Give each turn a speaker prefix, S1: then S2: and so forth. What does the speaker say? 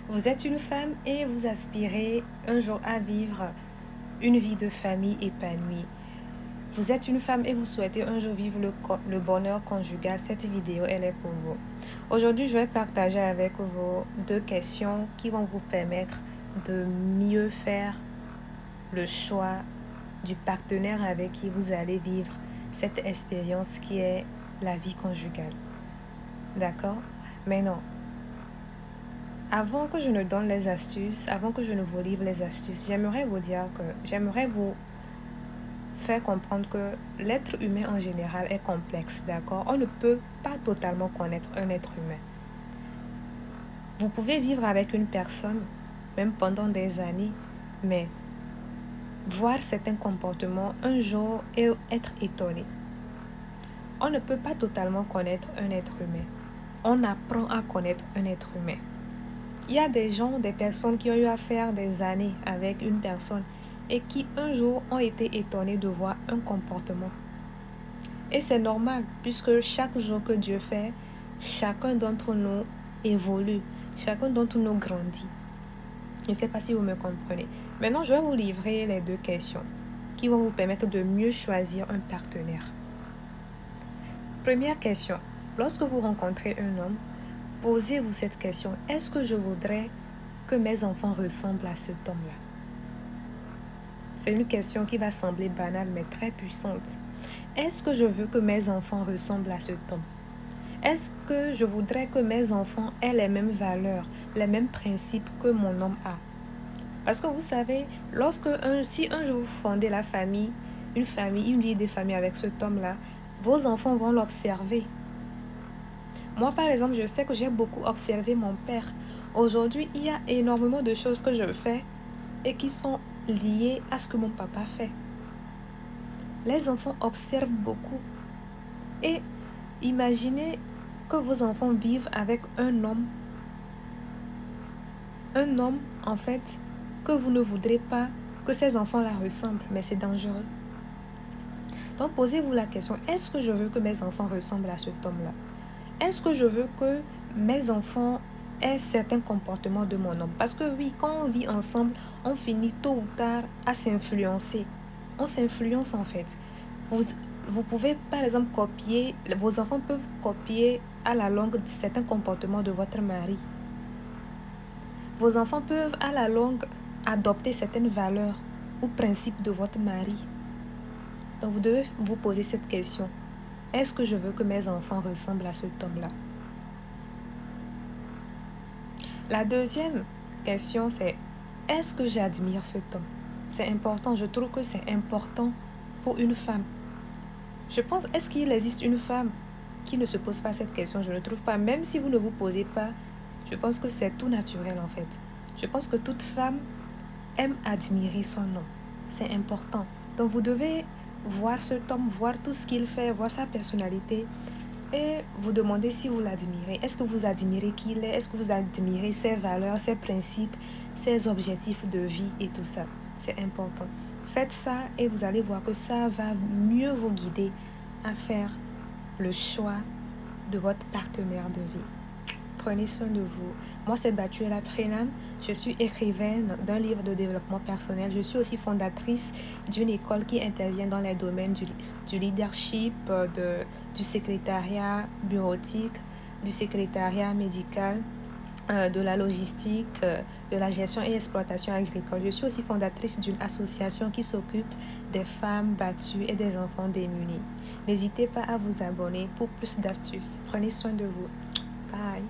S1: Vous êtes une femme et vous aspirez un jour à vivre une vie de famille épanouie. Vous êtes une femme et vous souhaitez un jour vivre le bonheur conjugal. Cette vidéo, elle est pour vous. Aujourd'hui, je vais partager avec vous 2 questions qui vont vous permettre de mieux faire le choix du partenaire avec qui vous allez vivre cette expérience qui est la vie conjugale. D'accord? Maintenant, avant que je ne donne les astuces, avant que je ne vous livre les astuces, j'aimerais vous faire comprendre que l'être humain en général est complexe, d'accord? On ne peut pas totalement connaître un être humain. Vous pouvez vivre avec une personne, même pendant des années, mais voir certains comportements un jour et être étonné. On ne peut pas totalement connaître un être humain. On apprend à connaître un être humain. Il y a des personnes qui ont eu à faire des années avec une personne et qui un jour ont été étonnés de voir un comportement. Et c'est normal puisque chaque jour que Dieu fait, chacun d'entre nous évolue, chacun d'entre nous grandit. Je ne sais pas si vous me comprenez. Maintenant, je vais vous livrer les 2 questions qui vont vous permettre de mieux choisir un partenaire. Première question, lorsque vous rencontrez un homme, posez-vous cette question. Est-ce que je voudrais que mes enfants ressemblent à cet homme-là? C'est une question qui va sembler banale, mais très puissante. Est-ce que je veux que mes enfants ressemblent à cet homme? Est-ce que je voudrais que mes enfants aient les mêmes valeurs, les mêmes principes que mon homme a? Parce que vous savez, si un jour vous fondez une vie de famille avec cet homme-là, vos enfants vont l'observer. Moi, par exemple, je sais que j'ai beaucoup observé mon père. Aujourd'hui, il y a énormément de choses que je fais et qui sont liées à ce que mon papa fait. Les enfants observent beaucoup. Et imaginez que vos enfants vivent avec un homme en fait, que vous ne voudrez pas que ces enfants-là ressemblent, mais c'est dangereux. Donc, posez-vous la question, est-ce que je veux que mes enfants ressemblent à cet homme-là? Est-ce que je veux que mes enfants aient certains comportements de mon homme? Parce que oui, quand on vit ensemble, on finit tôt ou tard à s'influencer. On s'influence en fait. Vous pouvez par exemple vos enfants peuvent copier à la longue certains comportements de votre mari. Vos enfants peuvent à la longue adopter certaines valeurs ou principes de votre mari. Donc vous devez vous poser cette question. Est-ce que je veux que mes enfants ressemblent à cet homme-là? La deuxième question, c'est est-ce que j'admire cet homme? C'est important, je trouve que c'est important pour une femme. Je pense, est-ce qu'il existe une femme qui ne se pose pas cette question? Je ne trouve pas. Même si vous ne vous posez pas, je pense que c'est tout naturel en fait. Je pense que toute femme aime admirer son homme. C'est important. Donc vous devez voir cet homme, voir tout ce qu'il fait, voir sa personnalité et vous demander si vous l'admirez. Est-ce que vous admirez qui il est? Est-ce que vous admirez ses valeurs, ses principes, ses objectifs de vie et tout ça? C'est important. Faites ça et vous allez voir que ça va mieux vous guider à faire le choix de votre partenaire de vie. Prenez soin de vous. Moi, c'est Batuela Prenam. Je suis écrivaine d'un livre de développement personnel. Je suis aussi fondatrice d'une école qui intervient dans les domaines du leadership, du secrétariat bureautique, du secrétariat médical, de la logistique, de la gestion et exploitation agricole. Je suis aussi fondatrice d'une association qui s'occupe des femmes battues et des enfants démunis. N'hésitez pas à vous abonner pour plus d'astuces. Prenez soin de vous. Bye.